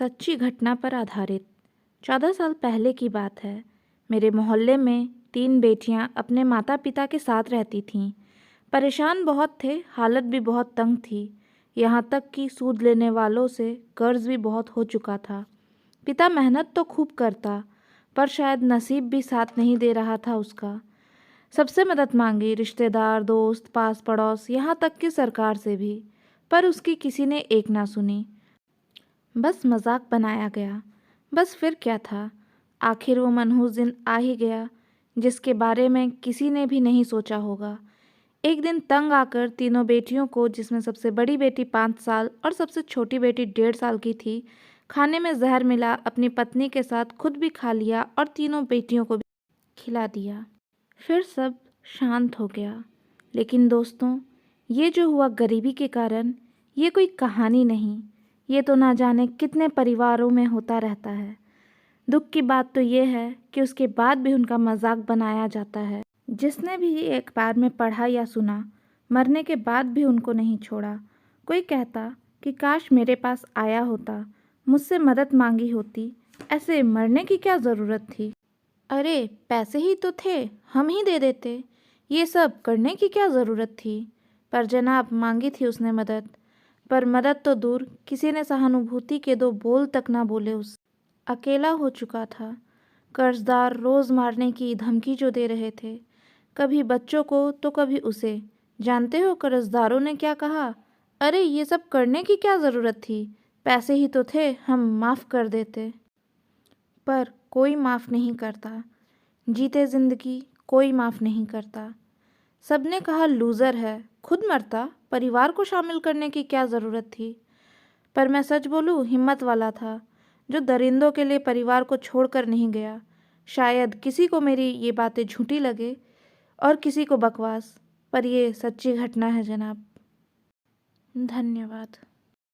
सच्ची घटना पर आधारित। 14 साल पहले की बात है। मेरे मोहल्ले में 3 बेटियां अपने माता पिता के साथ रहती थीं। परेशान बहुत थे, हालत भी बहुत तंग थी। यहाँ तक कि सूद लेने वालों से कर्ज भी बहुत हो चुका था। पिता मेहनत तो खूब करता, पर शायद नसीब भी साथ नहीं दे रहा था उसका। सबसे मदद मांगी, रिश्तेदार, दोस्त, पास पड़ोस, यहाँ तक कि सरकार से भी, पर उसकी किसी ने एक ना सुनी। बस मजाक बनाया गया। बस फिर क्या था, आखिर वो मनहूस दिन आ ही गया जिसके बारे में किसी ने भी नहीं सोचा होगा। एक दिन तंग आकर तीनों बेटियों को, जिसमें सबसे बड़ी बेटी 5 साल और सबसे छोटी बेटी 1.5 साल की थी, खाने में जहर मिला। अपनी पत्नी के साथ खुद भी खा लिया और तीनों बेटियों को भी खिला दिया। फिर सब शांत हो गया। लेकिन दोस्तों, ये जो हुआ गरीबी के कारण, ये कोई कहानी नहीं, ये तो ना जाने कितने परिवारों में होता रहता है। दुख की बात तो ये है कि उसके बाद भी उनका मजाक बनाया जाता है। जिसने भी ये एक बार में पढ़ा या सुना, मरने के बाद भी उनको नहीं छोड़ा। कोई कहता कि काश मेरे पास आया होता, मुझसे मदद मांगी होती, ऐसे मरने की क्या ज़रूरत थी। अरे पैसे ही तो थे, हम ही दे देते, ये सब करने की क्या ज़रूरत थी। पर जनाब, मांगी थी उसने मदद, पर मदद तो दूर, किसी ने सहानुभूति के 2 बोल तक ना बोले। उस अकेला हो चुका था। कर्जदार रोज़ मारने की धमकी जो दे रहे थे, कभी बच्चों को तो कभी उसे। जानते हो कर्जदारों ने क्या कहा? अरे ये सब करने की क्या ज़रूरत थी, पैसे ही तो थे, हम माफ़ कर देते। पर कोई माफ़ नहीं करता। जीते ज़िंदगी कोई माफ़ नहीं करता। सबने कहा लूज़र है, खुद मरता, परिवार को शामिल करने की क्या ज़रूरत थी। पर मैं सच बोलूँ, हिम्मत वाला था, जो दरिंदों के लिए परिवार को छोड़कर नहीं गया। शायद किसी को मेरी ये बातें झूठी लगे और किसी को बकवास, पर ये सच्ची घटना है जनाब। धन्यवाद।